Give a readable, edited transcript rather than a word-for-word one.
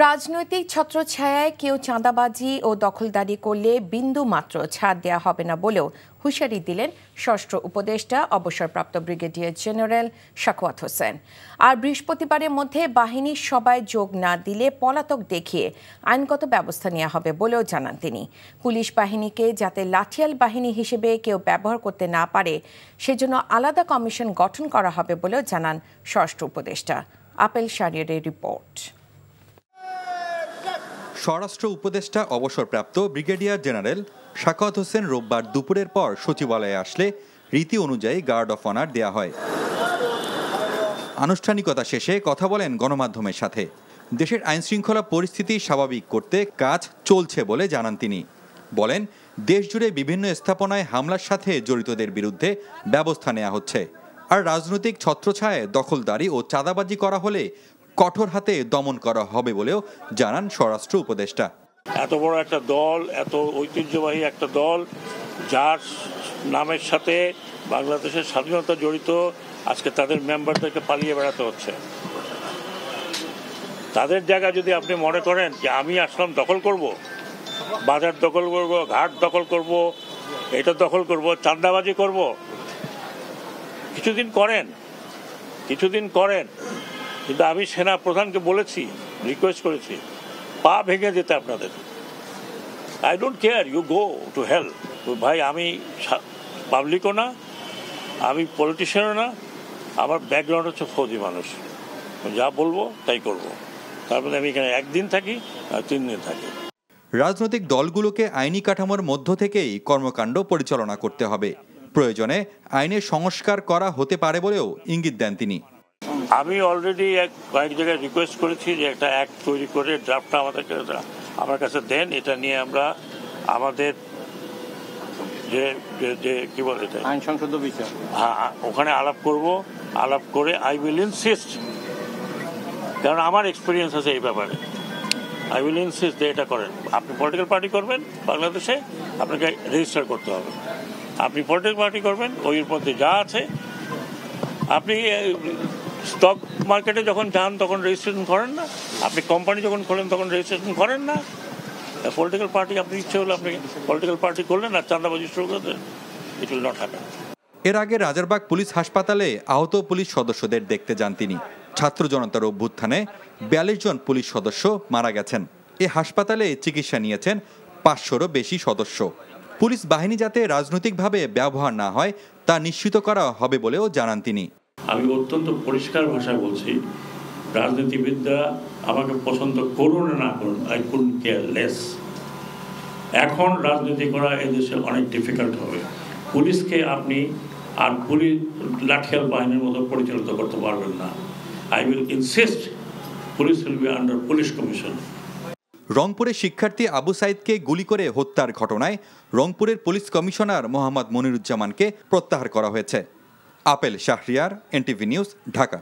রাজনৈতিক ছত্রছায়ায় কেউ চাঁদাবাজি ও দখলদারি করলে বিন্দু মাত্র ছাড় দেয়া হবে না বলেও হুঁশিয়ারি দিলেন ষষ্ঠ উপদেষ্টা অবসরপ্রাপ্ত ব্রিগেডিয়ার জেনারেল সাখাওয়াত হোসেন। আর বৃহস্পতিবারের মধ্যে বাহিনীর সবাই যোগ না দিলে পলাতক দেখিয়ে আইনগত ব্যবস্থা নেওয়া হবে বলেও জানান তিনি। পুলিশ বাহিনীকে যাতে লাঠিয়াল বাহিনী হিসেবে কেউ ব্যবহার করতে না পারে সেজন্য আলাদা কমিশন গঠন করা হবে বলেও জানান ষষ্ঠ উপদেষ্টা। আপেল শাহরিয়ারের রিপোর্ট। স্বরাষ্ট্র উপদেষ্টা অবসরপ্রাপ্ত ব্রিগেডিয়ার জেনারেল সাখাওয়াত হোসেন রোববার দুপুরের পর সচিবালয়ে আসলে রীতি অনুযায়ী গার্ড অফ অনার দেয়া হয়। আনুষ্ঠানিকতা শেষে কথা বলেন গণমাধ্যমের সাথে। দেশের আইনশৃঙ্খলা পরিস্থিতি স্বাভাবিক করতে কাজ চলছে বলে জানান তিনি। বলেন, দেশজুড়ে বিভিন্ন স্থাপনায় হামলার সাথে জড়িতদের বিরুদ্ধে ব্যবস্থা নেওয়া হচ্ছে। আর রাজনৈতিক ছত্রছায়ায় দখলদারি ও চাঁদাবাজি করা হলে কঠোর হাতে দমন করা হবে বলেও জানান স্বরাষ্ট্র উপদেষ্টা। এত বড় একটা দল, এত ঐতিহ্যবাহী একটা দল, যার নামের সাথে বাংলাদেশের স্বাধীনতা জড়িত, আজকে তাদের মেম্বারদেরকে পালিয়ে বেড়াতে হচ্ছে। তাদের জায়গা যদি আপনি মনে করেন যে আমি আসলাম দখল করব, বাজার দখল করব, ঘাট দখল করব, এটা দখল করব, চাঁদাবাজি করব, কিছুদিন করেন। কিন্তু আমি সেনা প্রধানকে বলেছি, রিকোয়েস্ট করেছি, পা ভেঙে যেতে আপনাদের। I don't care, you go to hell. ভাই, আমি পাবলিকও না, আমি পলিটিশিয়ানও না, আমার ব্যাকগ্রাউন্ড হচ্ছে ফৌজি মানুষ। যা বলবো তাই করব। তারপরে আমি এখানে একদিন থাকি আর 3 দিন থাকি। রাজনৈতিক দলগুলোকে আইনি কাঠামোর মধ্য থেকেই কর্মকাণ্ড পরিচালনা করতে হবে। প্রয়োজনে আইনের সংস্কার করা হতে পারে বলেও ইঙ্গিত দেন তিনি। আমি অলরেডি কয়েক জায়গায় রিকোয়েস্ট করেছি যে একটা অ্যাক্ট তৈরি করে ড্রাফটটা আমার কাছে দেন। এটা নিয়ে আমরা আমাদের যে কি বলে আইন সংসদ বিষয়, হ্যাঁ, ওখানে আলাপ করে আই উইল ইনসিস্ট, কারণ আমার এক্সপিরিয়েন্স আছে এই ব্যাপারে। আই উইল ইনসিস্ট যে এটা করেন। আপনি পলিটিক্যাল পার্টি করবেন বাংলাদেশে, আপনাকে রেজিস্টার করতে হবে। আপনি পলিটিক্যাল পার্টি করবেন, ওই মধ্যে যা আছে, আপনি স্টক মার্কেটে যখন যান তখন রেজিস্ট্রেশন করেন না, আপনি কোম্পানি যখন খোলেন তখন রেজিস্ট্রেশন করেন না। পলিটিক্যাল পার্টি আপনি ইচ্ছে হলে আপনি পলিটিক্যাল পার্টি করলেন আর চাঁদাবাজি শুরু করলেন, ইট উইল নট হ্যাপেন। এর আগে রাজারবাগ পুলিশ হাসপাতালে আহত পুলিশ সদস্যদের দেখতে যান তিনি। ছাত্র জনতার অভ্যুত্থানে 42 জন পুলিশ সদস্য মারা গেছেন। এ হাসপাতালে চিকিৎসা নিয়েছেন 500-রও বেশি সদস্য। পুলিশ বাহিনী যাতে রাজনৈতিকভাবে ব্যবহার না হয় তা নিশ্চিত করা হবে বলেও জানান তিনি। আমি অত্যন্ত পরিষ্কার ভাষায় বলছি, রাজনীতিবিদরা আমাকে পছন্দ করুন না করুন, আই কুডন্ট কেয়ার লেস। এখন রাজনীতি করা এদেশে অনেক ডিফিকাল্ট হবে। পুলিশকে আপনি আর পুলিশ লাঠিয়াল বাহিনীর মতো পরিচালিত করতে পারবেন না। I will insist police will be under police commission. রংপুরে শিক্ষার্থী আবু সাইদকে গুলি করে হত্যার ঘটনায় রংপুরের পুলিশ কমিশনার মোহাম্মদ মনিরুজ্জামানকে প্রত্যাহার করা হয়েছে। Apple Shahriar, NTV news, Dhaka.